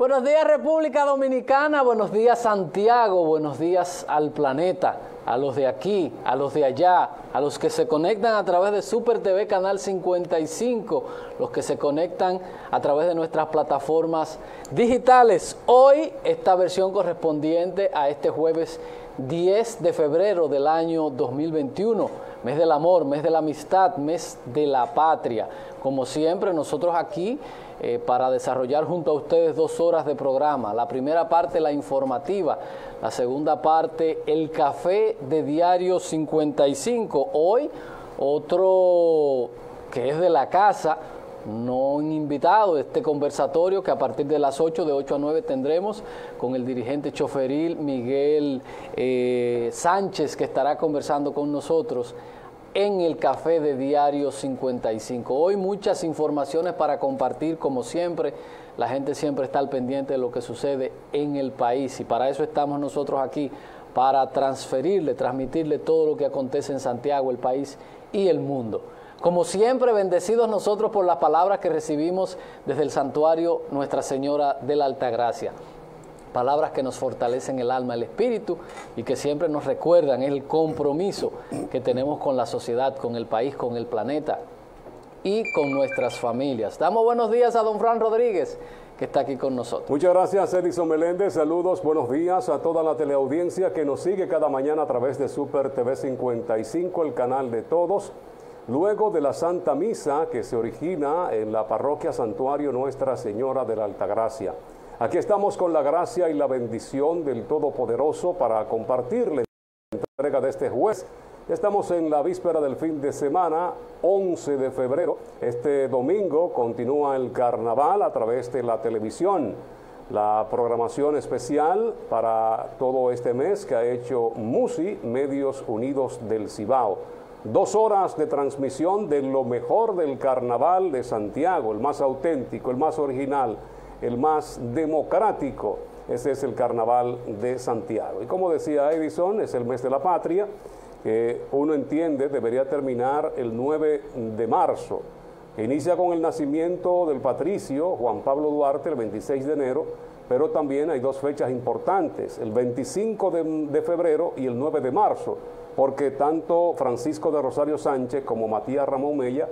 Buenos días República Dominicana, buenos días Santiago, buenos días al planeta, a los de aquí, a los de allá, a los que se conectan a través de Super TV Canal 55, los que se conectan a través de nuestras plataformas digitales. Hoy esta versión correspondiente a este jueves 10 de febrero del año 2021, mes del amor, mes de la amistad, mes de la patria. Como siempre, nosotros aquí para desarrollar junto a ustedes 2 horas de programa. La primera parte, la informativa. La segunda parte, el café de Diario 55. Hoy, otro que es de la casa, no un invitado, este conversatorio que a partir de las 8, de 8 a 9 tendremos con el dirigente choferil Miguel Sánchez, que estará conversando con nosotros en el café de Diario 55. Hoy muchas informaciones para compartir, como siempre. La gente siempre está al pendiente de lo que sucede en el país y para eso estamos nosotros aquí, para transmitirle todo lo que acontece en Santiago, el país y el mundo. Como siempre, bendecidos nosotros por las palabras que recibimos desde el santuario Nuestra Señora de la Altagracia. Palabras que nos fortalecen el alma, el espíritu y que siempre nos recuerdan el compromiso que tenemos con la sociedad, con el país, con el planeta y con nuestras familias. Damos buenos días a don Fran Rodríguez, que está aquí con nosotros. Muchas gracias, Edison Meléndez. Saludos, buenos días a toda la teleaudiencia que nos sigue cada mañana a través de Super TV 55, el canal de todos. Luego de la Santa Misa que se origina en la parroquia Santuario Nuestra Señora de la Altagracia. Aquí estamos con la gracia y la bendición del Todopoderoso para compartir la entrega de este jueves. Estamos en la víspera del fin de semana, 11 de febrero. Este domingo continúa el carnaval a través de la televisión. La programación especial para todo este mes que ha hecho MUSI, Medios Unidos del Cibao. 2 horas de transmisión de lo mejor del carnaval de Santiago, el más auténtico, el más original, el más democrático. Ese es el carnaval de Santiago. Y como decía Edison, es el mes de la patria, que uno entiende debería terminar el 9 de marzo, que inicia con el nacimiento del patricio Juan Pablo Duarte, el 26 de enero, pero también hay 2 fechas importantes, el 25 de febrero y el 9 de marzo, porque tanto Francisco de Rosario Sánchez como Matías Ramón Mella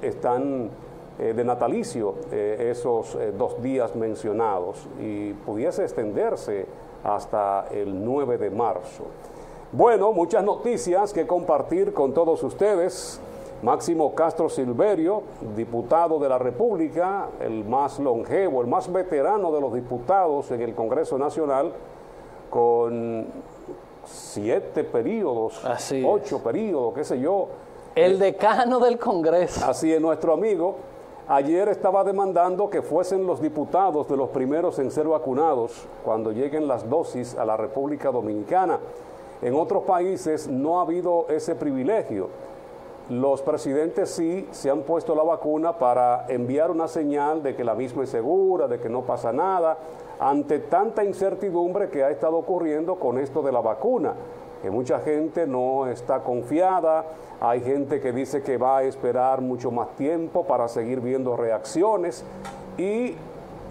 están de natalicio esos 2 días mencionados y pudiese extenderse hasta el 9 de marzo. Bueno, muchas noticias que compartir con todos ustedes. Máximo Castro Silverio, diputado de la República, el más longevo, el más veterano de los diputados en el Congreso Nacional, con 7 periodos, 8 periodos, qué sé yo. El decano del Congreso. Así es, nuestro amigo. Ayer estaba demandando que fuesen los diputados de los primeros en ser vacunados cuando lleguen las dosis a la República Dominicana. En otros países no ha habido ese privilegio. Los presidentes sí se han puesto la vacuna para enviar una señal de que la misma es segura, de que no pasa nada, ante tanta incertidumbre que ha estado ocurriendo con esto de la vacuna, que mucha gente no está confiada. Hay gente que dice que va a esperar mucho más tiempo para seguir viendo reacciones y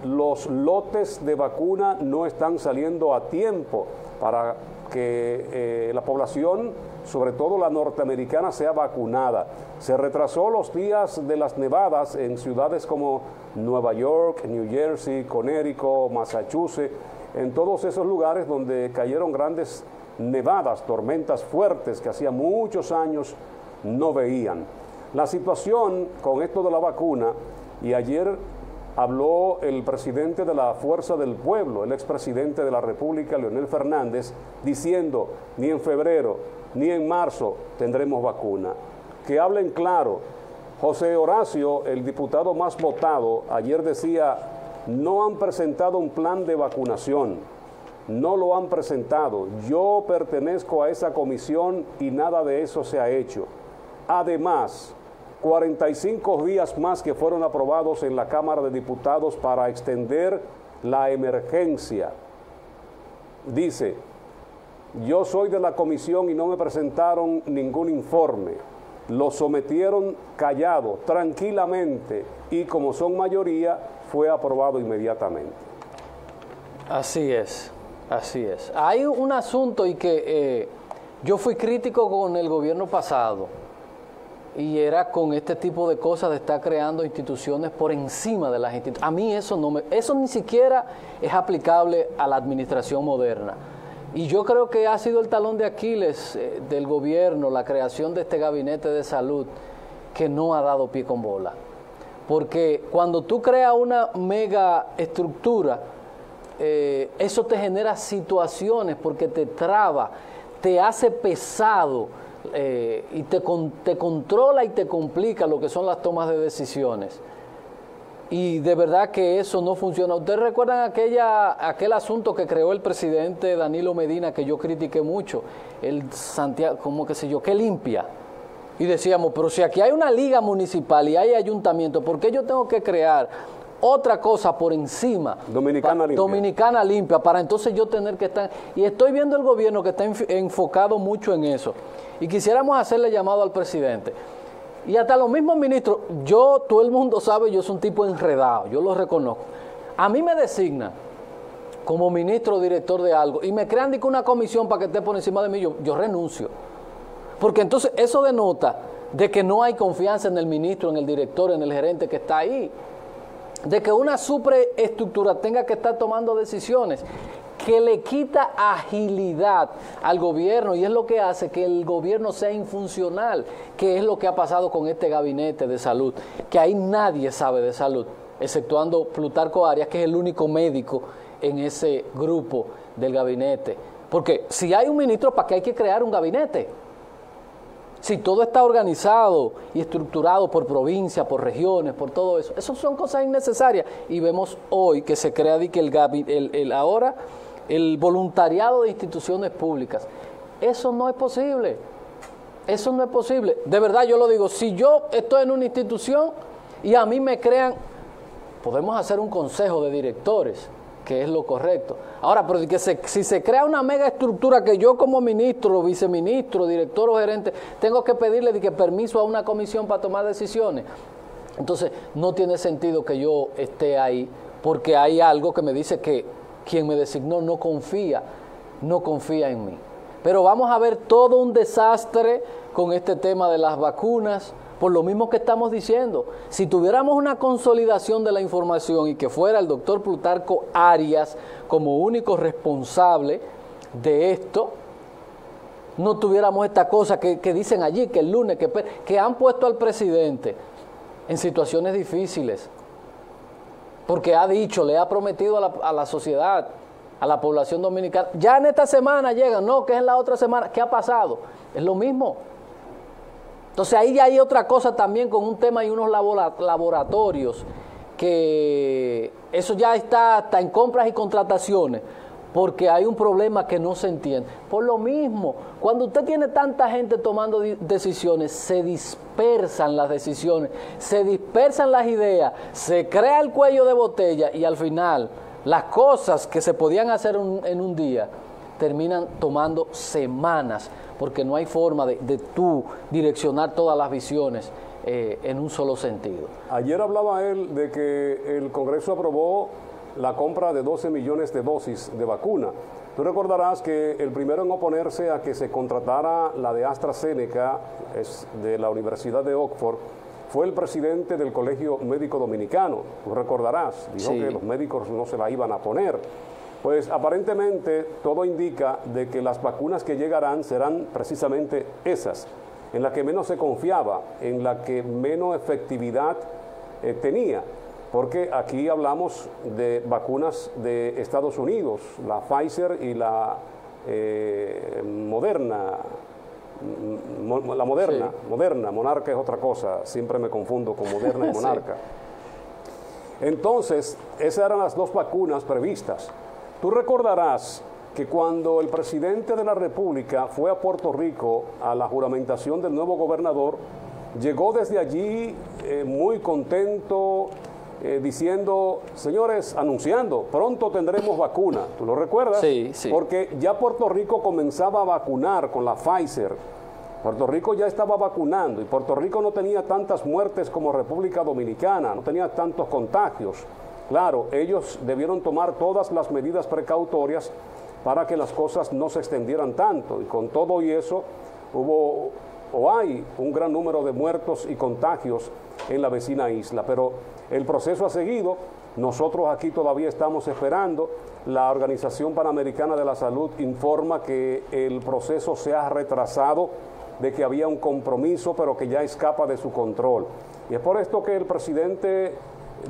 los lotes de vacuna no están saliendo a tiempo para que la población, sobre todo la norteamericana, sea vacunada. Se retrasó los días de las nevadas en ciudades como Nueva York, New Jersey, Connecticut, Massachusetts, en todos esos lugares donde cayeron grandes nevadas, tormentas fuertes que hacía muchos años no veían. La situación con esto de la vacuna, y ayer habló el presidente de la Fuerza del Pueblo, el expresidente de la República, Leonel Fernández, diciendo, ni en febrero ni en marzo tendremos vacuna. Que hablen claro. José Horacio, el diputado más votado, ayer decía, no han presentado un plan de vacunación. No lo han presentado. Yo pertenezco a esa comisión y nada de eso se ha hecho. Además, 45 días más que fueron aprobados en la Cámara de Diputados para extender la emergencia. Dice, yo soy de la comisión y no me presentaron ningún informe. Lo sometieron callado, tranquilamente, y como son mayoría, fue aprobado inmediatamente. Así es, así es. Hay un asunto y que yo fui crítico con el gobierno pasado y era con este tipo de cosas de estar creando instituciones por encima de las instituciones. A mí eso ni siquiera es aplicable a la administración moderna. Y yo creo que ha sido el talón de Aquiles del gobierno, la creación de este gabinete de salud que no ha dado pie con bola. Porque cuando tú creas una mega estructura, eso te genera situaciones porque te traba, te hace pesado y te controla y te complica lo que son las tomas de decisiones. Y de verdad que eso no funciona. ¿Ustedes recuerdan aquel asunto que creó el presidente Danilo Medina, que yo critiqué mucho? El Santiago, ¿cómo que sé yo? ¿Qué limpia? Y decíamos, pero si aquí hay una liga municipal y hay ayuntamiento, ¿por qué yo tengo que crear otra cosa por encima? Dominicana limpia. Dominicana limpia, para entonces yo tener que estar... Y estoy viendo el gobierno que está enfocado mucho en eso. Y quisiéramos hacerle llamado al presidente. Y hasta los mismos ministros, todo el mundo sabe, yo soy un tipo enredado, yo lo reconozco. A mí me designan como ministro o director de algo y me crean de que una comisión para que esté por encima de mí, yo renuncio. Porque entonces eso denota de que no hay confianza en el ministro, en el director, en el gerente que está ahí. De que una superestructura tenga que estar tomando decisiones que le quita agilidad al gobierno y es lo que hace que el gobierno sea infuncional, que es lo que ha pasado con este gabinete de salud, que ahí nadie sabe de salud, exceptuando Plutarco Arias, que es el único médico en ese grupo del gabinete. Porque si hay un ministro, ¿para qué hay que crear un gabinete? Si todo está organizado y estructurado por provincia, por regiones, por todo eso, esas son cosas innecesarias. Y vemos hoy que se crea ahora el voluntariado de instituciones públicas. Eso no es posible. Eso no es posible. De verdad yo lo digo, si yo estoy en una institución y a mí me crean, podemos hacer un consejo de directores, que es lo correcto. Ahora, pero si se crea una mega estructura que yo como ministro, viceministro, director o gerente, tengo que pedirle permiso a una comisión para tomar decisiones, entonces no tiene sentido que yo esté ahí, porque hay algo que me dice que quien me designó no confía en mí. Pero vamos a ver todo un desastre con este tema de las vacunas, por lo mismo que estamos diciendo. Si tuviéramos una consolidación de la información y que fuera el doctor Plutarco Arias como único responsable de esto, no tuviéramos esta cosa que dicen allí, que el lunes, que han puesto al presidente en situaciones difíciles. Porque ha dicho, le ha prometido a la sociedad, a la población dominicana, ya en esta semana llegan, no, que es en la otra semana. ¿Qué ha pasado? Es lo mismo. Entonces ahí hay otra cosa también con un tema y unos laboratorios, que eso ya está hasta en compras y contrataciones, porque hay un problema que no se entiende. Por lo mismo, cuando usted tiene tanta gente tomando decisiones, se dispersan las decisiones, se dispersan las ideas, se crea el cuello de botella y al final las cosas que se podían hacer en un día terminan tomando semanas, porque no hay forma de tú direccionar todas las visiones en un solo sentido. Ayer hablaba él de que el Congreso aprobó la compra de 12 millones de dosis de vacuna. Tú recordarás que el primero en oponerse a que se contratara la de AstraZeneca, es de la Universidad de Oxford, fue el presidente del Colegio Médico Dominicano. Tú recordarás, dijo que los médicos no se la iban a poner. Pues aparentemente todo indica de que las vacunas que llegarán serán precisamente esas, en las que menos se confiaba, en la que menos efectividad tenía. Porque aquí hablamos de vacunas de Estados Unidos, la Pfizer y la Moderna. Moderna, Monarca es otra cosa, siempre me confundo con Moderna y Monarca. Entonces, esas eran las dos vacunas previstas. Tú recordarás que cuando el presidente de la República fue a Puerto Rico a la juramentación del nuevo gobernador, llegó desde allí muy contento, diciendo, señores, anunciando, pronto tendremos vacuna. ¿Tú lo recuerdas? Sí, sí. Porque ya Puerto Rico comenzaba a vacunar con la Pfizer. Puerto Rico ya estaba vacunando y Puerto Rico no tenía tantas muertes como República Dominicana, no tenía tantos contagios. Claro, ellos debieron tomar todas las medidas precautorias para que las cosas no se extendieran tanto, y con todo y eso hubo o hay un gran número de muertos y contagios en la vecina isla, pero el proceso ha seguido. Nosotros aquí todavía estamos esperando. La Organización Panamericana de la Salud informa que el proceso se ha retrasado, de que había un compromiso, pero que ya escapa de su control. Y es por esto que el presidente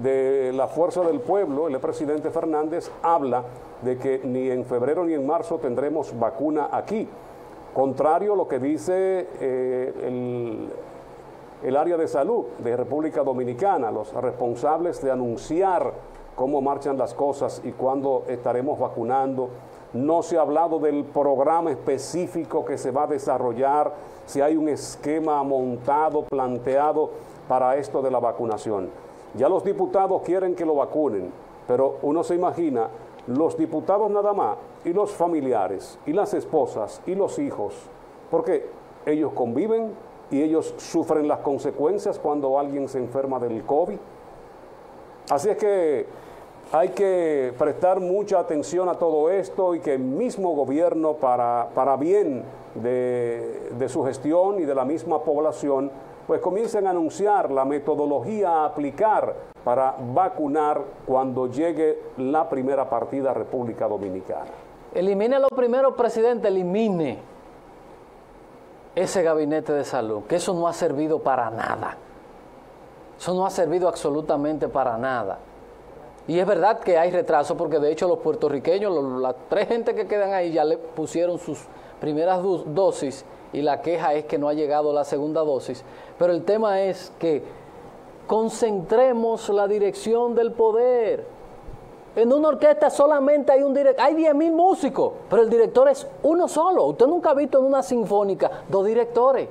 de la Fuerza del Pueblo, el presidente Fernández, habla de que ni en febrero ni en marzo tendremos vacuna aquí. Contrario a lo que dice el área de salud de República Dominicana, los responsables de anunciar cómo marchan las cosas y cuándo estaremos vacunando. No se ha hablado del programa específico que se va a desarrollar, si hay un esquema montado, planteado para esto de la vacunación. Ya los diputados quieren que lo vacunen, pero uno se imagina los diputados nada más y los familiares y las esposas y los hijos, porque ellos conviven y ellos sufren las consecuencias cuando alguien se enferma del COVID. Así es que hay que prestar mucha atención a todo esto y que el mismo gobierno, para bien de su gestión y de la misma población, pues comiencen a anunciar la metodología a aplicar para vacunar cuando llegue la primera partida a República Dominicana. Elimine lo primero, presidente, elimine ese gabinete de salud, que eso no ha servido para nada. Eso no ha servido absolutamente para nada. Y es verdad que hay retraso, porque de hecho los puertorriqueños, las 3 gente que quedan ahí ya le pusieron sus primeras dosis, y la queja es que no ha llegado la segunda dosis. Pero el tema es que concentremos la dirección del poder. En una orquesta solamente hay un director, hay 10,000 músicos, pero el director es uno solo. Usted nunca ha visto en una sinfónica 2 directores.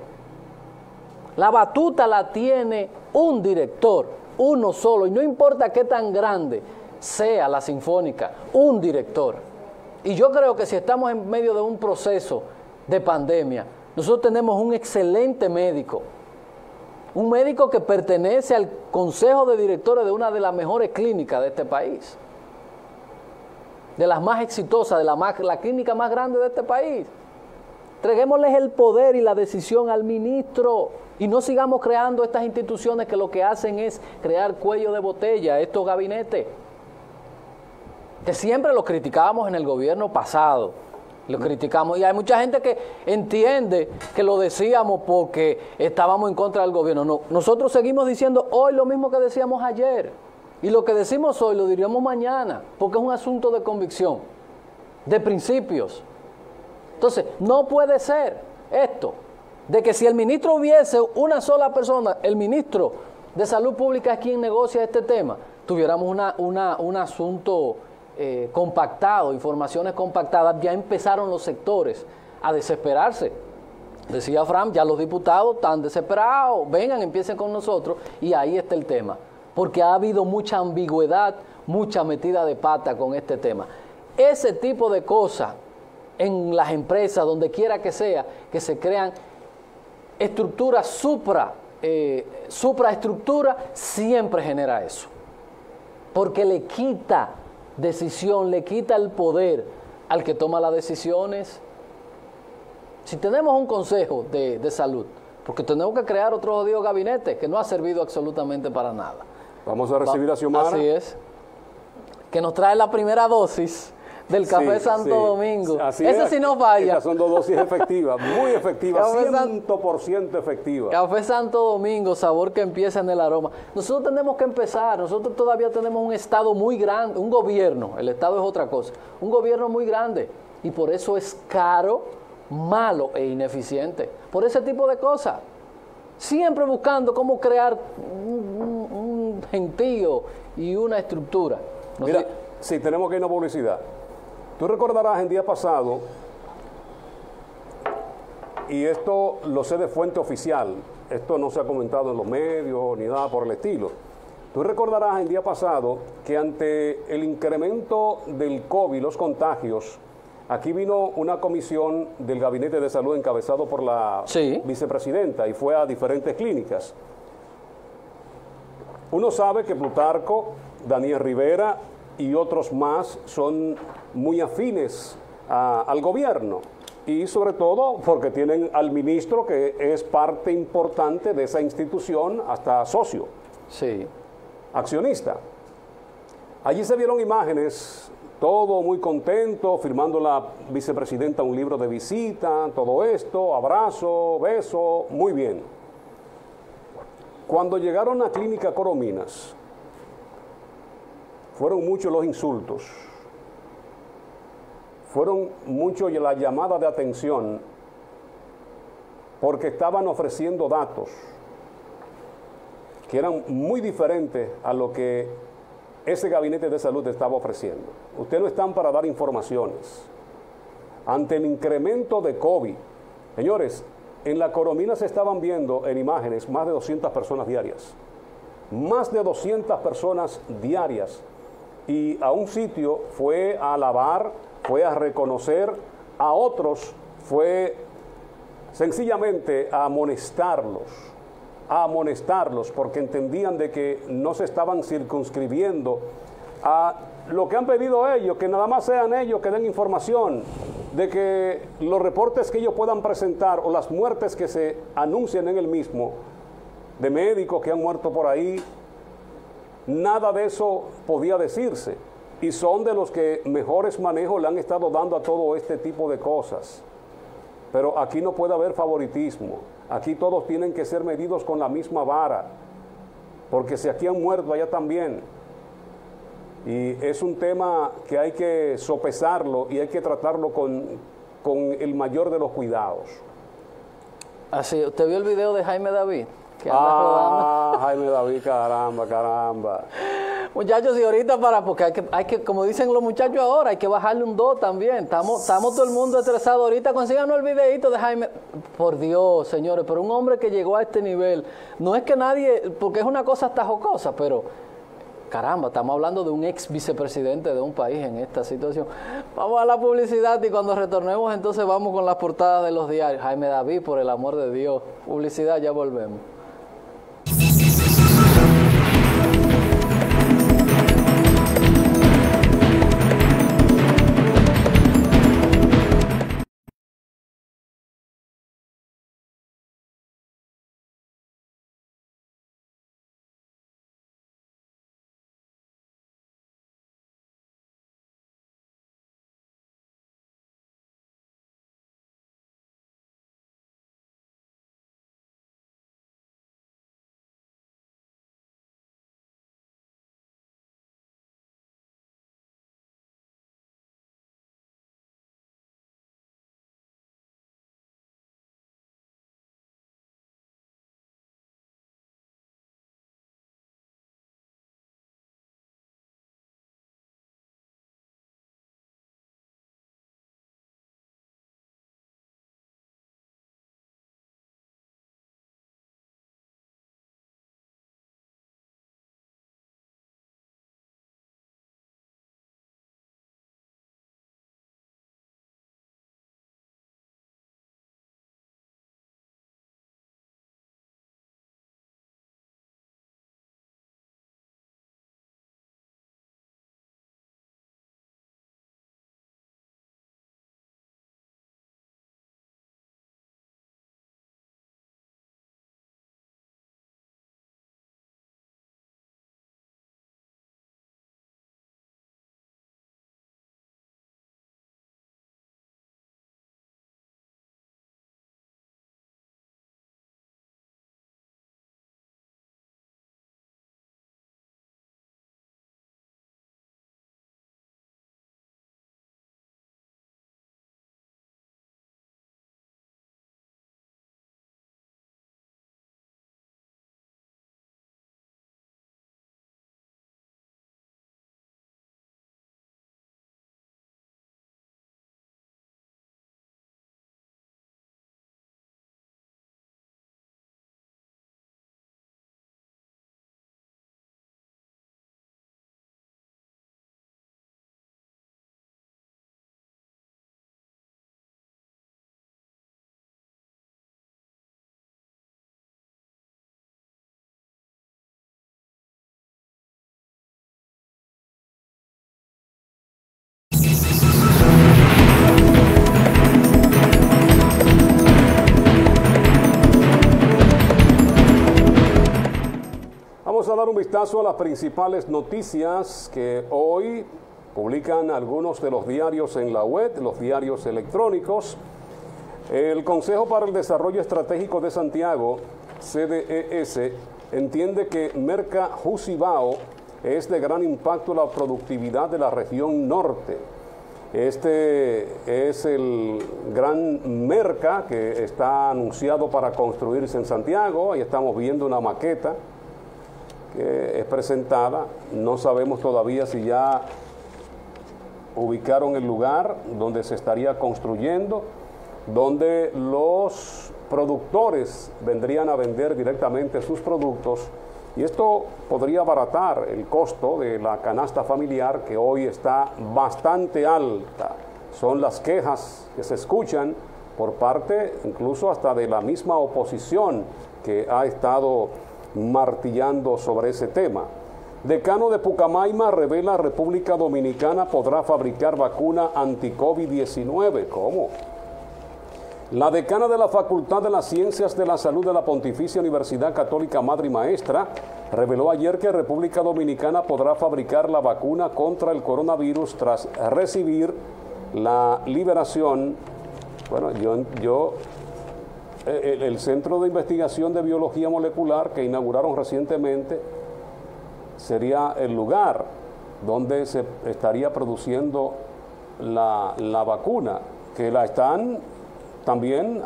La batuta la tiene un director, uno solo, y no importa qué tan grande sea la sinfónica, un director. Y yo creo que si estamos en medio de un proceso de pandemia, nosotros tenemos un excelente médico, un médico que pertenece al consejo de directores de una de las mejores clínicas de este país, de las más exitosas, de la clínica más grande de este país. Entreguémosles el poder y la decisión al ministro y no sigamos creando estas instituciones que lo que hacen es crear cuello de botella, estos gabinetes, que siempre los criticábamos en el gobierno pasado. Lo criticamos, y hay mucha gente que entiende que lo decíamos porque estábamos en contra del gobierno. No, nosotros seguimos diciendo hoy lo mismo que decíamos ayer, y lo que decimos hoy lo diríamos mañana, porque es un asunto de convicción, de principios. Entonces, no puede ser esto, de que si el ministro hubiese una sola persona, el ministro de Salud Pública es quien negocia este tema, tuviéramos un asunto compactado, informaciones compactadas. Ya empezaron los sectores a desesperarse. Decía Fran, ya los diputados están desesperados, vengan, empiecen con nosotros, y ahí está el tema, porque ha habido mucha ambigüedad, mucha metida de pata con este tema. Ese tipo de cosas en las empresas, donde quiera que sea, que se crean estructuras supraestructura, siempre genera eso, porque le quita decisión, le quita el poder al que toma las decisiones. Si tenemos un consejo de salud, porque tenemos que crear otro jodido gabinete que no ha servido absolutamente para nada. Vamos a recibir a Xiomara. Así es, que nos trae la primera dosis del Café Santo Domingo. Ese sí no falla. Estas son 2 dosis efectivas, muy efectivas, 100% efectivas. Café Santo Domingo, sabor que empieza en el aroma. Nosotros tenemos que empezar, nosotros todavía tenemos un Estado muy grande, un gobierno, el Estado es otra cosa, un gobierno muy grande, y por eso es caro, malo e ineficiente, por ese tipo de cosas. Siempre buscando cómo crear un gentío y una estructura. Mira, sí, tenemos que ir a una publicidad. Tú recordarás el día pasado, y esto lo sé de fuente oficial, esto no se ha comentado en los medios ni nada por el estilo. Tú recordarás el día pasado que ante el incremento del COVID, los contagios, aquí vino una comisión del Gabinete de Salud encabezado por la vicepresidenta, y fue a diferentes clínicas. Uno sabe que Plutarco, Daniel Rivera y otros más son muy afines al gobierno y sobre todo porque tienen al ministro que es parte importante de esa institución, hasta socio, Sí. accionista. Allí se vieron imágenes, todo muy contento, firmando la vicepresidenta un libro de visita, todo esto, abrazo, beso, muy bien. Cuando llegaron a Clínica Corominas, fueron muchos los insultos, fueron muchos la llamada de atención, porque estaban ofreciendo datos que eran muy diferentes a lo que ese gabinete de salud estaba ofreciendo. Ustedes no están para dar informaciones. Ante el incremento de COVID, señores, en la Coromina se estaban viendo en imágenes más de 200 personas diarias. Más de 200 personas diarias. Y a un sitio fue a alabar, fue a reconocer, a otros fue sencillamente a amonestarlos porque entendían de que no se estaban circunscribiendo a lo que han pedido ellos, que nada más sean ellos que den información, de que los reportes que ellos puedan presentar o las muertes que se anuncian en el mismo, de médicos que han muerto por ahí, nada de eso podía decirse. Y son de los que mejores manejos le han estado dando a todo este tipo de cosas. Pero aquí no puede haber favoritismo. Aquí todos tienen que ser medidos con la misma vara. Porque si aquí han muerto, allá también. Y es un tema que hay que sopesarlo y hay que tratarlo con el mayor de los cuidados. Así, ¿usted vio el video de Jaime David? Que anda rodando. Jaime David, caramba. Muchachos, y ahorita porque hay que, como dicen los muchachos ahora, hay que bajarle un 2 también. Estamos todo el mundo estresado. Ahorita consíganos el videito de Jaime. Por Dios, señores, pero un hombre que llegó a este nivel, no es que nadie, porque es una cosa hasta jocosa, pero caramba, estamos hablando de un ex vicepresidente de un país en esta situación. Vamos a la publicidad y cuando retornemos entonces vamos con las portadas de los diarios. Jaime David, por el amor de Dios. Publicidad, ya volvemos. dar un vistazo a las principales noticias que hoy publican algunos de los diarios en la web, los diarios electrónicos. El Consejo para el Desarrollo Estratégico de Santiago, CDES, entiende que Merca Jusibao es de gran impacto en la productividad de la región norte. Este es el gran Merca que está anunciado para construirse en Santiago. Ahí estamos viendo una maqueta que es presentada. No sabemos todavía si ya ubicaron el lugar donde se estaría construyendo, donde los productores vendrían a vender directamente sus productos, y esto podría abaratar el costo de la canasta familiar, que hoy está bastante alta. Son las quejas que se escuchan por parte incluso hasta de la misma oposición que ha estado martillando sobre ese tema. Decano de Pucamaima revela República Dominicana podrá fabricar vacuna anti-COVID-19. ¿Cómo? La decana de la Facultad de las Ciencias de la Salud de la Pontificia Universidad Católica Madre y Maestra reveló ayer que República Dominicana podrá fabricar la vacuna contra el coronavirus tras recibir la liberación. Bueno, el Centro de Investigación de Biología Molecular que inauguraron recientemente sería el lugar donde se estaría produciendo la vacuna, que la están también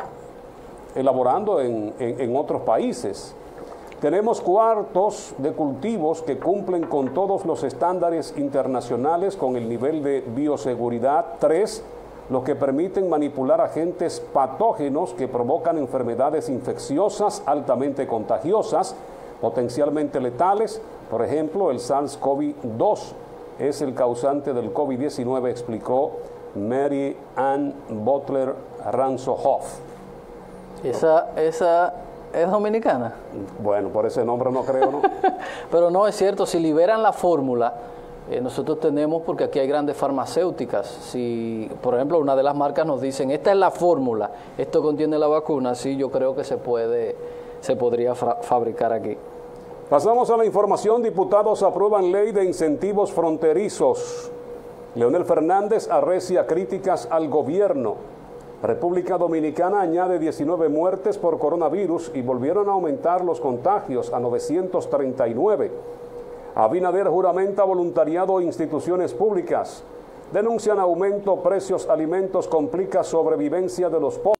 elaborando en otros países. Tenemos cuartos de cultivos que cumplen con todos los estándares internacionales con el nivel de bioseguridad 3, los que permiten manipular agentes patógenos que provocan enfermedades infecciosas altamente contagiosas, potencialmente letales. Por ejemplo, el SARS-CoV-2 es el causante del COVID-19, explicó Mary Ann Butler Ransohoff. ¿Esa es dominicana? Bueno, por ese nombre no creo, ¿no? Pero no, es cierto, si liberan la fórmula, nosotros tenemos, porque aquí hay grandes farmacéuticas, si por ejemplo una de las marcas nos dicen, esta es la fórmula, esto contiene la vacuna, sí, yo creo que se podría fabricar aquí. Pasamos a la información. Diputados aprueban ley de incentivos fronterizos. Leonel Fernández arrecia críticas al gobierno. República Dominicana añade 19 muertes por coronavirus y volvieron a aumentar los contagios a 939. Abinader juramenta voluntariado e instituciones públicas. Denuncian aumento precios alimentos complica sobrevivencia de los pobres.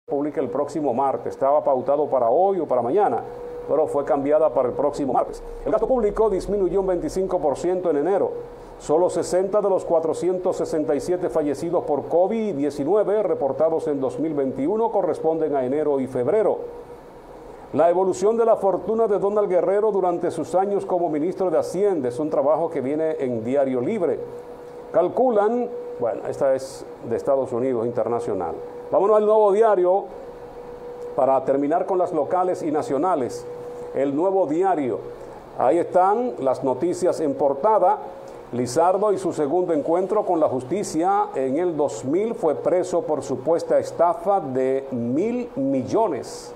publique el próximo martes. Estaba pautado para hoy o para mañana, pero fue cambiada para el próximo martes. El gasto público disminuyó un 25% en enero. Solo 60 de los 467 fallecidos por COVID-19 reportados en 2021 corresponden a enero y febrero. La evolución de la fortuna de Donald Guerrero durante sus años como ministro de Hacienda es un trabajo que viene en Diario Libre. Calculan, bueno, esta es de Estados Unidos, internacional. Vámonos al Nuevo Diario para terminar con las locales y nacionales. El Nuevo Diario, ahí están las noticias en portada. Lizardo y su segundo encuentro con la justicia. En el 2000 fue preso por supuesta estafa de 1.000 millones.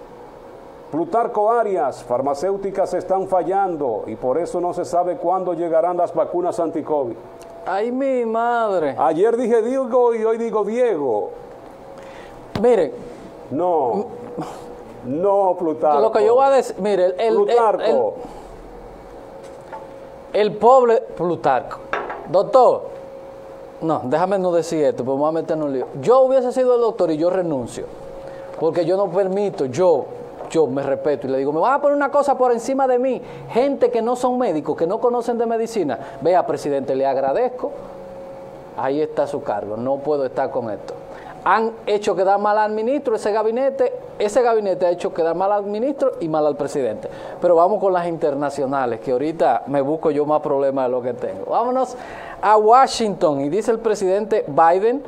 Plutarco Arias, farmacéuticas están fallando y por eso no se sabe cuándo llegarán las vacunas anti-COVID. ¡Ay, mi madre! Ayer dije Diego y hoy digo Diego. Mire. No, Plutarco. Lo que yo voy a decir, mire, Plutarco. El pobre Plutarco. Doctor, no, déjame no decir esto, porque me voy a meter en un lío. Yo hubiese sido el doctor y yo renuncio, porque yo no permito, yo me respeto y le digo, me van a poner una cosa por encima de mí, gente que no son médicos, que no conocen de medicina. Vea, presidente, le agradezco, ahí está su cargo, no puedo estar con esto. Han hecho quedar mal al ministro, ese gabinete ha hecho quedar mal al ministro y mal al presidente. Pero vamos con las internacionales, que ahorita me busco yo más problemas de lo que tengo. Vámonos a Washington, y dice el presidente Biden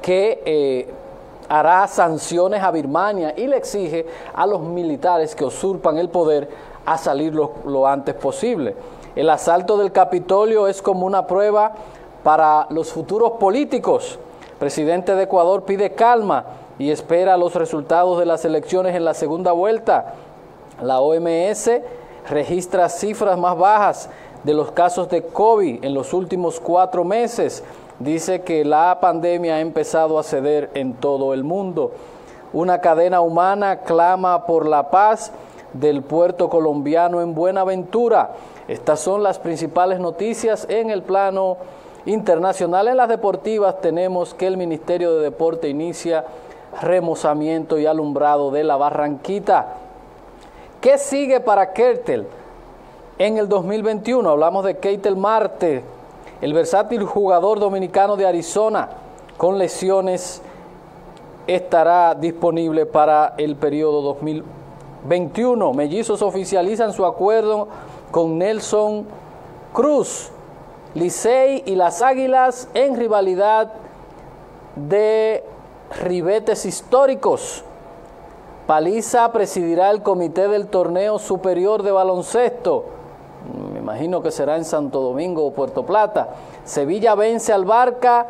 que hará sanciones a Birmania y le exige a los militares que usurpan el poder a salir lo antes posible. El asalto del Capitolio es como una prueba para los futuros políticos. El presidente de Ecuador pide calma y espera los resultados de las elecciones en la segunda vuelta. La OMS registra cifras más bajas de los casos de COVID en los últimos 4 meses. Dice que la pandemia ha empezado a ceder en todo el mundo. Una cadena humana clama por la paz del puerto colombiano en Buenaventura. Estas son las principales noticias en el plano internacional. En las deportivas tenemos que el Ministerio de Deporte inicia remozamiento y alumbrado de la Barranquita. ¿Qué sigue para Ketel en el 2021? Hablamos de Ketel Marte, el versátil jugador dominicano de Arizona con lesiones, estará disponible para el periodo 2021. Mellizos oficializan su acuerdo con Nelson Cruz. Licey y las Águilas en rivalidad de ribetes históricos. Paliza presidirá el comité del torneo superior de baloncesto. Me imagino que será en Santo Domingo o Puerto Plata. Sevilla vence al Barça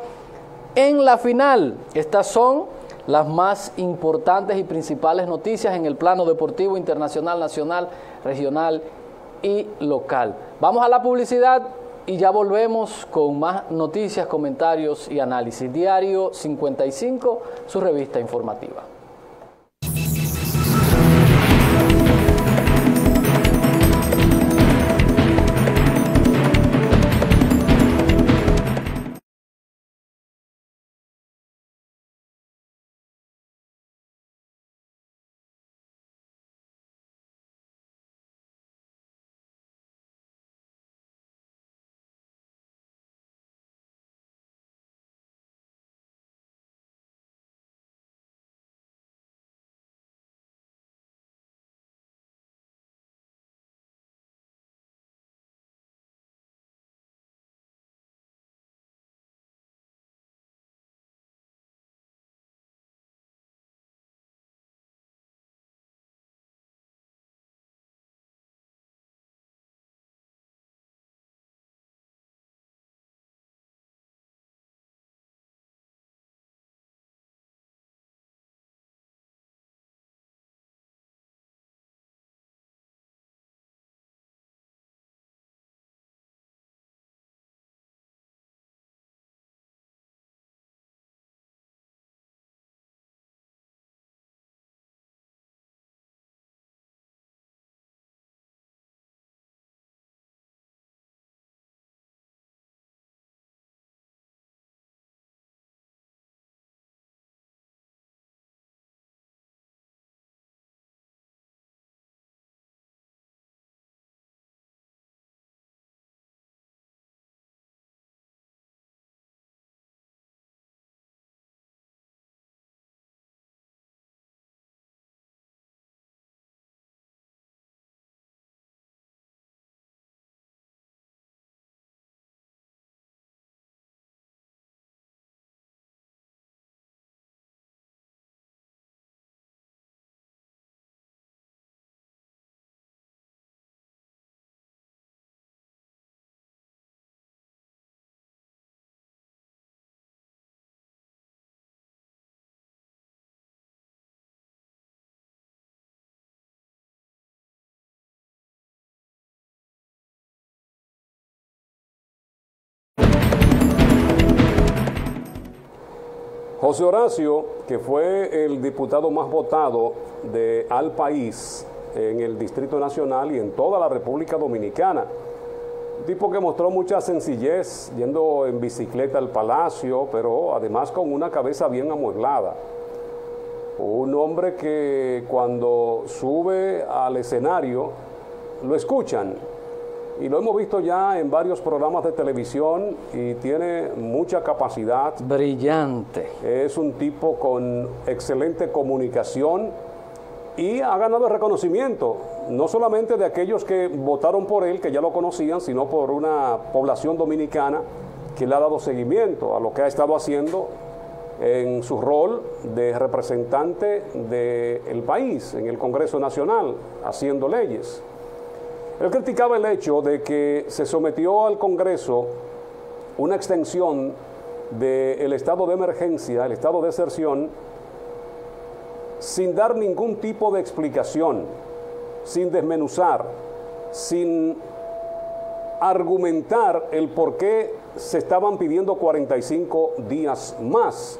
en la final. Estas son las más importantes y principales noticias en el plano deportivo internacional, nacional, regional y local. Vamos a la publicidad y ya volvemos con más noticias, comentarios y análisis. Diario 55, su revista informativa. José Horacio, que fue el diputado más votado al país en el Distrito Nacional y en toda la República Dominicana, un tipo que mostró mucha sencillez yendo en bicicleta al Palacio, pero además con una cabeza bien amueblada. Un hombre que cuando sube al escenario lo escuchan, y lo hemos visto ya en varios programas de televisión y tiene mucha capacidad. Brillante. Es un tipo con excelente comunicación y ha ganado el reconocimiento, no solamente de aquellos que votaron por él, que ya lo conocían, sino por una población dominicana que le ha dado seguimiento a lo que ha estado haciendo en su rol de representante del país en el Congreso Nacional, haciendo leyes. Él criticaba el hecho de que se sometió al Congreso una extensión del estado de emergencia, el estado de excepción, sin dar ningún tipo de explicación, sin desmenuzar, sin argumentar el por qué se estaban pidiendo 45 días más.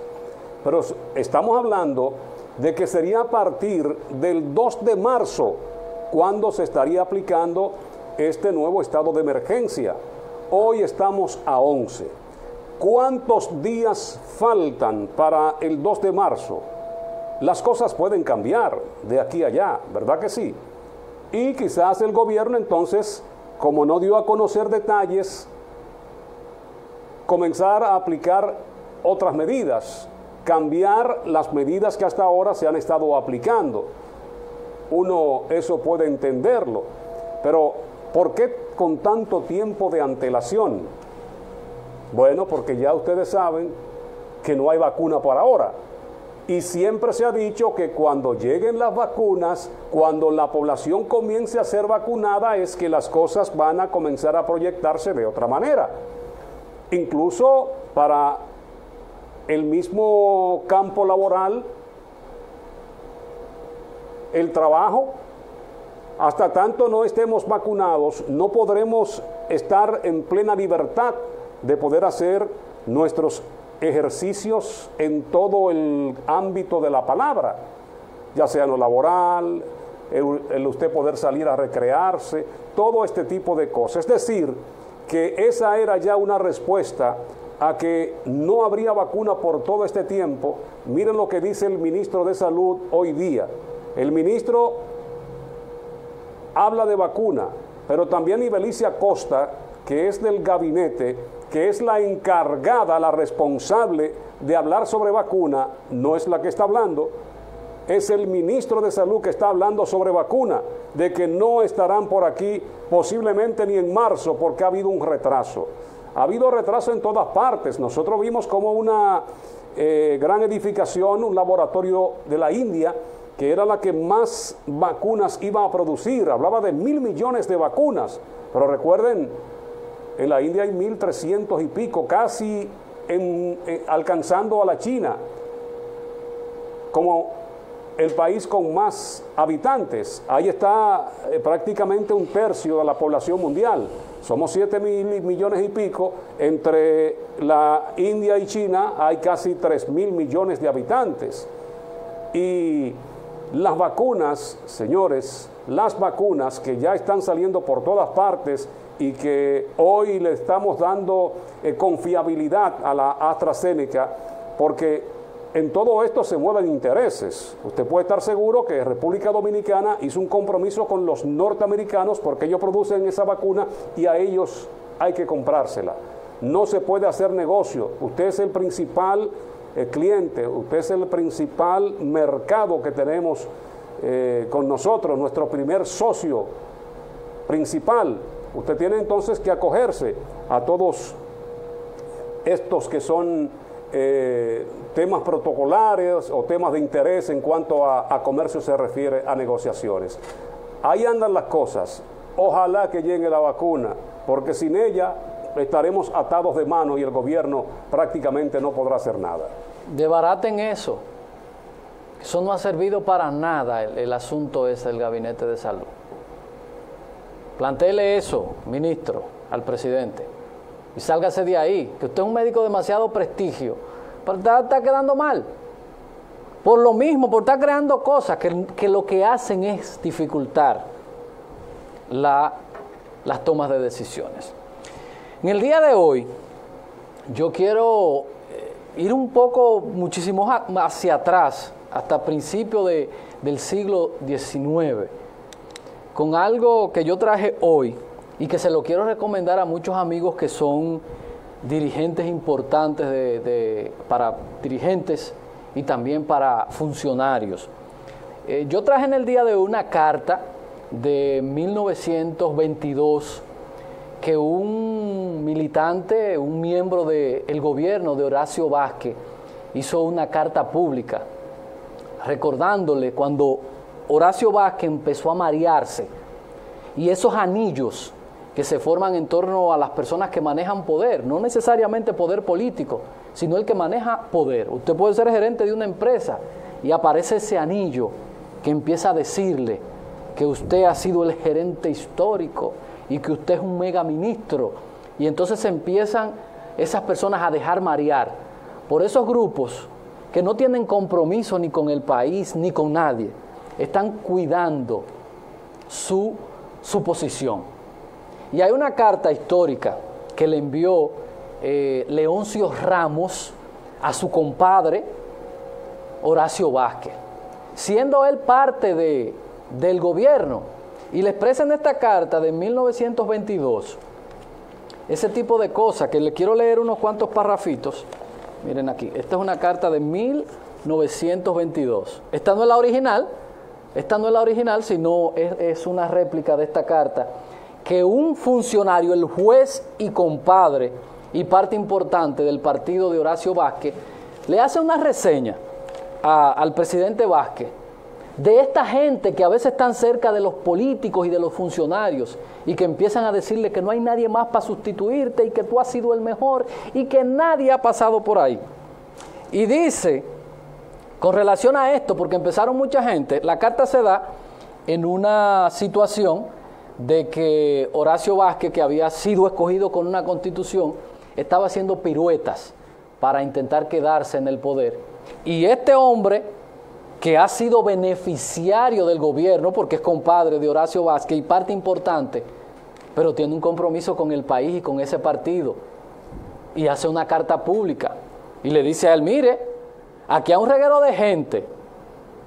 Pero estamos hablando de que sería a partir del 2 de marzo cuando se estaría aplicando este nuevo estado de emergencia. Hoy estamos a 11. ¿Cuántos días faltan para el 2 de marzo? Las cosas pueden cambiar de aquí a allá, ¿verdad que sí? Y quizás el gobierno entonces, como no dio a conocer detalles, comenzar a aplicar otras medidas, cambiar las medidas que hasta ahora se han estado aplicando. Uno eso puede entenderlo, pero ¿por qué con tanto tiempo de antelación? Bueno, porque ya ustedes saben que no hay vacuna por ahora. Y siempre se ha dicho que cuando lleguen las vacunas, cuando la población comience a ser vacunada, es que las cosas van a comenzar a proyectarse de otra manera. Incluso para el mismo campo laboral, el trabajo, hasta tanto no estemos vacunados, no podremos estar en plena libertad de poder hacer nuestros ejercicios en todo el ámbito de la palabra, ya sea en lo laboral, el usted poder salir a recrearse, todo este tipo de cosas. Es decir, que esa era ya una respuesta a que no habría vacuna por todo este tiempo. Miren lo que dice el ministro de Salud hoy día. El ministro habla de vacuna, pero también Ibelicia Acosta, que es del gabinete, que es la encargada, la responsable de hablar sobre vacuna, no es la que está hablando, es el ministro de Salud que está hablando sobre vacuna, de que no estarán por aquí posiblemente ni en marzo porque ha habido un retraso. Ha habido retraso en todas partes. Nosotros vimos como una gran edificación, un laboratorio de la India, que era la que más vacunas iba a producir, hablaba de 1.000 millones de vacunas, pero recuerden, en la India hay 1.300 y pico, casi alcanzando a la China, como el país con más habitantes. Ahí está prácticamente un tercio de la población mundial. Somos 7.000 millones y pico, entre la India y China hay casi 3.000 millones de habitantes. Y las vacunas, señores, las vacunas que ya están saliendo por todas partes y que hoy le estamos dando confiabilidad a la AstraZeneca, porque en todo esto se mueven intereses. Usted puede estar seguro que República Dominicana hizo un compromiso con los norteamericanos porque ellos producen esa vacuna y a ellos hay que comprársela. No se puede hacer negocio. Usted es el principal cliente, usted es el principal mercado que tenemos con nosotros, nuestro primer socio principal. Usted tiene entonces que acogerse a todos estos que son temas protocolares o temas de interés en cuanto a comercio se refiere a negociaciones. Ahí andan las cosas. Ojalá que llegue la vacuna, porque sin ella estaremos atados de mano y el gobierno prácticamente no podrá hacer nada. Desbaraten eso. Eso no ha servido para nada el asunto ese del Gabinete de Salud. Plantéele eso, ministro, al presidente. Y sálgase de ahí, que usted es un médico de demasiado prestigio pero está quedando mal. Por lo mismo, por estar creando cosas que lo que hacen es dificultar las tomas de decisiones. En el día de hoy, yo quiero ir un poco, muchísimo hacia atrás, hasta principios del siglo XIX, con algo que yo traje hoy y que se lo quiero recomendar a muchos amigos que son dirigentes importantes, para dirigentes y también para funcionarios. Yo traje en el día de hoy una carta de 1922 que un militante, un miembro del gobierno de Horacio Vázquez hizo una carta pública recordándole cuando Horacio Vázquez empezó a marearse y esos anillos que se forman en torno a las personas que manejan poder, no necesariamente poder político, sino el que maneja poder. Usted puede ser gerente de una empresa y aparece ese anillo que empieza a decirle que usted ha sido el gerente histórico y que usted es un mega ministro. Y entonces se empiezan esas personas a dejar marear por esos grupos que no tienen compromiso ni con el país ni con nadie. Están cuidando su posición. Y hay una carta histórica que le envió Leoncio Ramos a su compadre Horacio Vázquez, siendo él parte del gobierno, y le expresa en esta carta de 1922 ese tipo de cosas, que le quiero leer unos cuantos parrafitos. Miren aquí, esta es una carta de 1922. Esta no es la original, sino es una réplica de esta carta que un funcionario, el juez y compadre y parte importante del partido de Horacio Vázquez, le hace una reseña al presidente Vázquez de esta gente que a veces están cerca de los políticos y de los funcionarios y que empiezan a decirle que no hay nadie más para sustituirte y que tú has sido el mejor y que nadie ha pasado por ahí. Y dice, con relación a esto, porque empezaron mucha gente, la carta se da en una situación de que Horacio Vázquez, que había sido escogido con una constitución, estaba haciendo piruetas para intentar quedarse en el poder. Y este hombre, que ha sido beneficiario del gobierno, porque es compadre de Horacio Vázquez y parte importante, pero tiene un compromiso con el país y con ese partido, y hace una carta pública, y le dice a él, mire, aquí hay un reguero de gente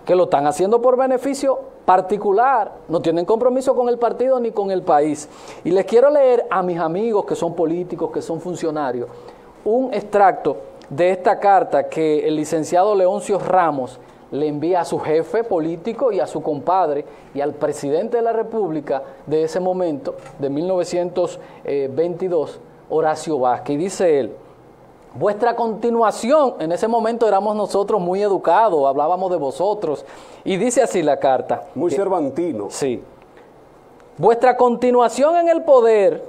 que lo están haciendo por beneficio particular, no tienen compromiso con el partido ni con el país. Y les quiero leer a mis amigos que son políticos, que son funcionarios, un extracto de esta carta que el licenciado Leoncio Ramos le envía a su jefe político y a su compadre y al presidente de la República de ese momento, de 1922, Horacio Vázquez. Y dice él, vuestra continuación, en ese momento éramos nosotros muy educados, hablábamos de vosotros, y dice así la carta. Muy cervantino. Sí. Vuestra continuación en el poder,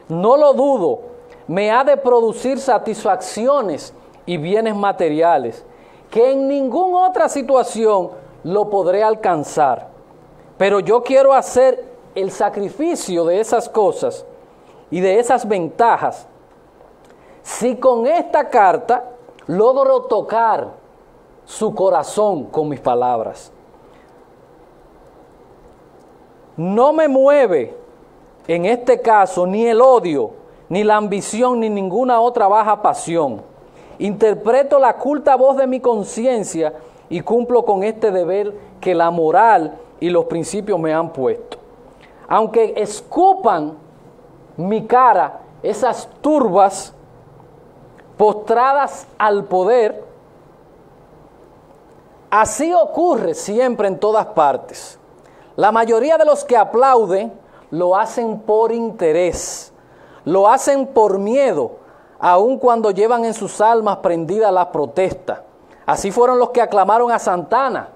no lo dudo, me ha de producir satisfacciones y bienes materiales, que en ninguna otra situación lo podré alcanzar. Pero yo quiero hacer el sacrificio de esas cosas y de esas ventajas, si con esta carta logro tocar su corazón con mis palabras. No me mueve en este caso ni el odio, ni la ambición, ni ninguna otra baja pasión. Interpreto la culta voz de mi conciencia y cumplo con este deber que la moral y los principios me han puesto. Aunque escupan mi cara esas turbas postradas al poder, así ocurre siempre en todas partes. La mayoría de los que aplauden lo hacen por interés, lo hacen por miedo, aun cuando llevan en sus almas prendida la protesta. Así fueron los que aclamaron a Santana,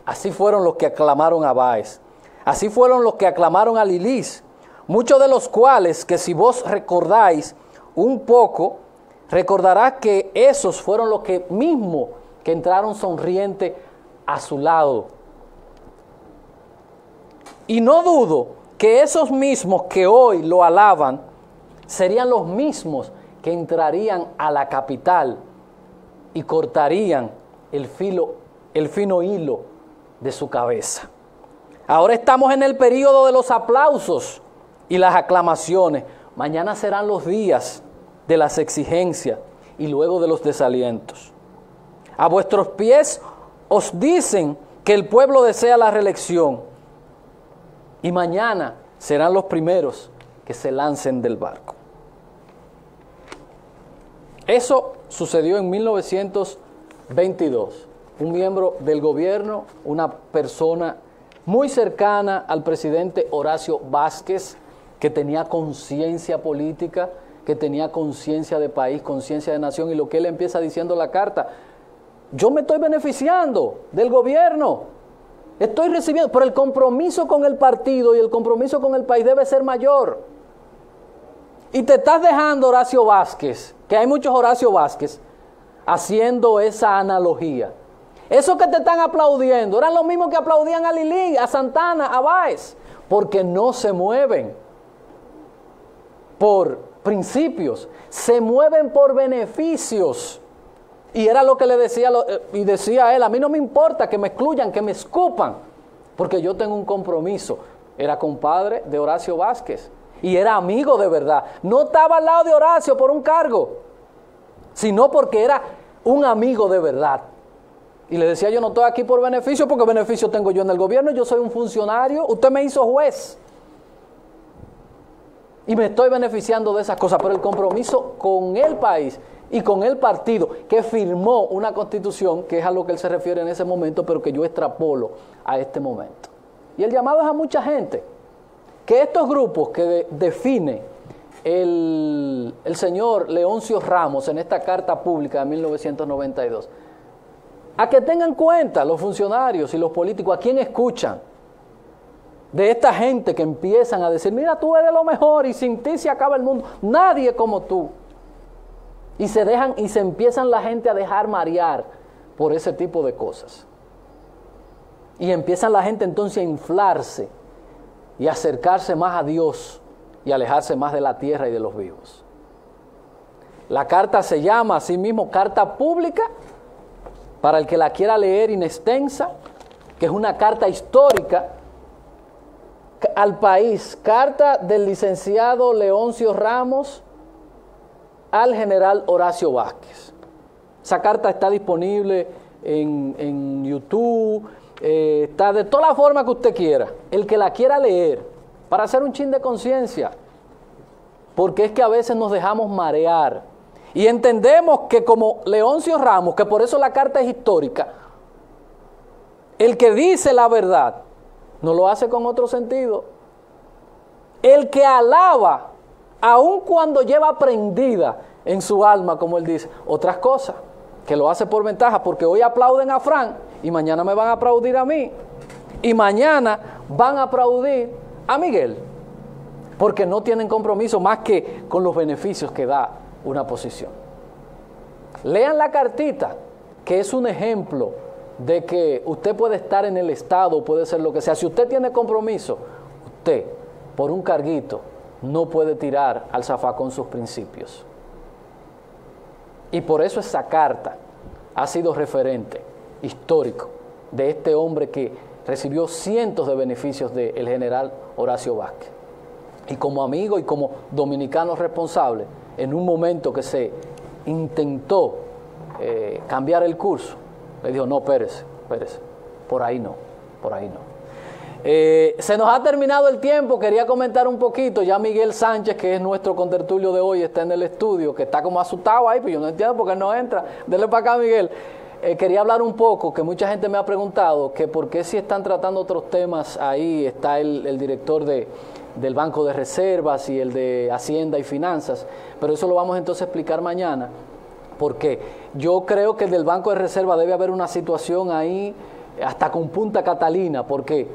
así fueron los que aclamaron a Báez, así fueron los que aclamaron a Lilis, muchos de los cuales, que si vos recordáis un poco, recordarás que esos fueron los que mismo que entraron sonrientes a su lado. Y no dudo que esos mismos que hoy lo alaban serían los mismos que entrarían a la capital y cortarían el fino hilo de su cabeza. Ahora estamos en el período de los aplausos y las aclamaciones. Mañana serán los días de las exigencias y luego de los desalientos. A vuestros pies os dicen que el pueblo desea la reelección y mañana serán los primeros que se lancen del barco. Eso sucedió en 1922. Un miembro del gobierno, una persona muy cercana al presidente Horacio Vázquez, que tenía conciencia política, que tenía conciencia de país, conciencia de nación, y lo que él empieza diciendo en la carta: yo me estoy beneficiando del gobierno, estoy recibiendo, pero el compromiso con el partido y el compromiso con el país debe ser mayor. Y te estás dejando, Horacio Vázquez, que hay muchos Horacio Vázquez, haciendo esa analogía. Esos que te están aplaudiendo eran los mismos que aplaudían a Lilín, a Santana, a Báez, porque no se mueven por principios, se mueven por beneficios. Y era lo que le decía, y decía él: a mí no me importa que me excluyan, que me escupan, porque yo tengo un compromiso. Era compadre de Horacio Vázquez y era amigo de verdad. No estaba al lado de Horacio por un cargo, sino porque era un amigo de verdad. Y le decía: yo no estoy aquí por beneficio, porque beneficio tengo yo en el gobierno, yo soy un funcionario, usted me hizo juez y me estoy beneficiando de esas cosas, pero el compromiso con el país y con el partido que firmó una constitución, que es a lo que él se refiere en ese momento, pero que yo extrapolo a este momento. Y el llamado es a mucha gente, que estos grupos que define el señor Leoncio Ramos en esta carta pública de 1992, a que tengan cuenta los funcionarios y los políticos a quién escuchan, de esta gente que empiezan a decir: mira, tú eres lo mejor y sin ti se acaba el mundo, nadie como tú. Y se empiezan la gente a dejar marear por ese tipo de cosas. Y empiezan la gente entonces a inflarse y a acercarse más a Dios y alejarse más de la tierra y de los vivos. La carta se llama así mismo Carta Pública, para el que la quiera leer in extensa, que es una carta histórica al país, carta del licenciado Leoncio Ramos al general Horacio Vázquez. Esa carta está disponible en YouTube, está de toda la forma que usted quiera. El que la quiera leer, para hacer un chin de conciencia, porque es que a veces nos dejamos marear y entendemos que como Leoncio Ramos, que por eso la carta es histórica, el que dice la verdad no lo hace con otro sentido. El que alaba, aun cuando lleva prendida en su alma, como él dice, otras cosas, que lo hace por ventaja, porque hoy aplauden a Fran y mañana me van a aplaudir a mí, y mañana van a aplaudir a Miguel, porque no tienen compromiso más que con los beneficios que da una posición. Lean la cartita, que es un ejemplo de que usted puede estar en el Estado, puede ser lo que sea. Si usted tiene compromiso, usted, por un carguito, no puede tirar al zafacón sus principios. Y por eso esa carta ha sido referente histórico de este hombre que recibió cientos de beneficios del general Horacio Vázquez. Y como amigo y como dominicano responsable, en un momento que se intentó cambiar el curso, le dijo: no, espérese, por ahí no. Se nos ha terminado el tiempo, quería comentar un poquito. Ya Miguel Sánchez, que es nuestro contertulio de hoy, está en el estudio, que está como asustado ahí, pero yo no entiendo por qué no entra. Dele para acá, Miguel. Quería hablar un poco, que mucha gente me ha preguntado, que por qué si están tratando otros temas ahí, está el director del Banco de Reservas y el de Hacienda y Finanzas, pero eso lo vamos entonces a explicar mañana, porque yo creo que del Banco de Reserva debe haber una situación ahí, hasta con Punta Catalina, porque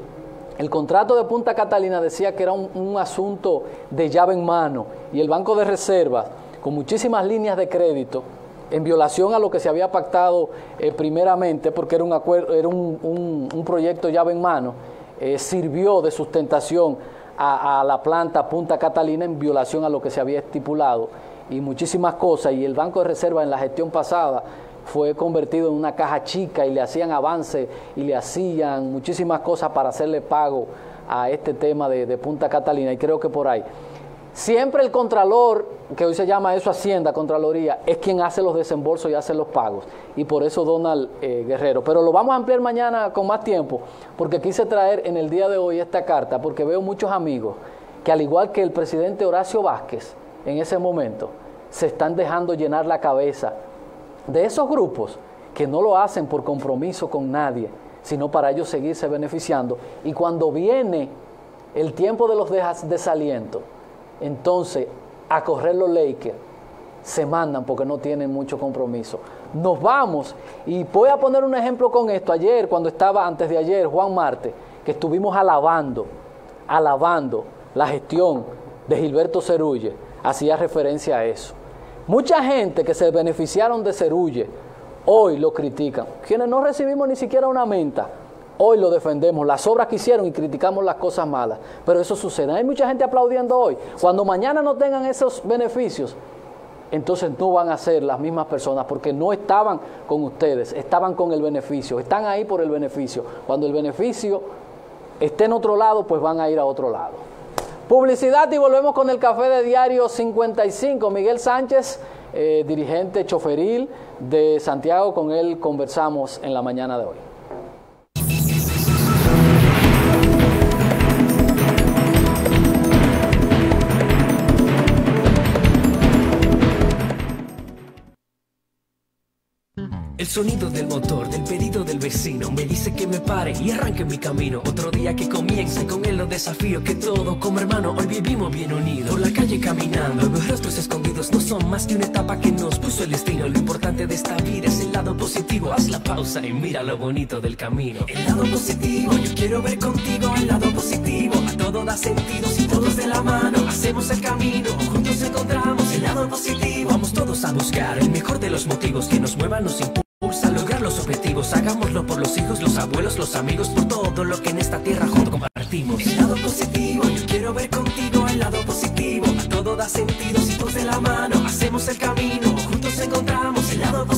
el contrato de Punta Catalina decía que era un asunto de llave en mano, y el Banco de Reserva, con muchísimas líneas de crédito, en violación a lo que se había pactado primeramente, porque era un proyecto llave en mano, sirvió de sustentación a la planta Punta Catalina en violación a lo que se había estipulado, y muchísimas cosas. Y el Banco de Reserva en la gestión pasada fue convertido en una caja chica y le hacían avance y le hacían muchísimas cosas para hacerle pago a este tema de Punta Catalina, y creo que por ahí. Siempre el Contralor, que hoy se llama eso Hacienda, Contraloría, es quien hace los desembolsos y hace los pagos, y por eso Donald Guerrero. Pero lo vamos a ampliar mañana con más tiempo, porque quise traer en el día de hoy esta carta, porque veo muchos amigos que, al igual que el presidente Horacio Vázquez en ese momento, se están dejando llenar la cabeza de esos grupos que no lo hacen por compromiso con nadie, sino para ellos seguirse beneficiando. Y cuando viene el tiempo de los desalientos, entonces a correr los Lakers se mandan porque no tienen mucho compromiso. Nos vamos, y voy a poner un ejemplo con esto. Ayer, cuando estaba, antes de ayer, Juan Marte, que estuvimos alabando la gestión de Gilberto Cerulle, hacía referencia a eso. Mucha gente que se beneficiaron de Cerulle hoy lo critican. Quienes no recibimos ni siquiera una menta, hoy lo defendemos, las obras que hicieron, y criticamos las cosas malas. Pero eso sucede. Hay mucha gente aplaudiendo hoy. Cuando mañana no tengan esos beneficios, entonces no van a ser las mismas personas, porque no estaban con ustedes, estaban con el beneficio, están ahí por el beneficio. Cuando el beneficio esté en otro lado, pues van a ir a otro lado. Publicidad, y volvemos con el café de Diario 55. Miguel Sánchez, dirigente choferil de Santiago, con él conversamos en la mañana de hoy. El sonido del motor, del pedido del vecino, me dice que me pare y arranque mi camino. Otro día que comience, con él los desafíos, que todo como hermano hoy vivimos bien unidos. Por la calle caminando, los rostros escondidos no son más que una etapa que nos puso el destino. Lo importante de esta vida es el lado positivo. Haz la pausa y mira lo bonito del camino. El lado positivo, yo quiero ver contigo el lado positivo. A todo da sentido si todos de la mano hacemos el camino. Juntos encontramos el lado positivo. Vamos todos a buscar el mejor de los motivos que nos muevan, nos impulsan a lograr los objetivos. Hagámoslo por los hijos, los abuelos, los amigos, por todo lo que en esta tierra juntos compartimos. El lado positivo, yo quiero ver contigo el lado positivo. A todo da sentido si todos de la mano hacemos el camino. Juntos encontramos el lado positivo.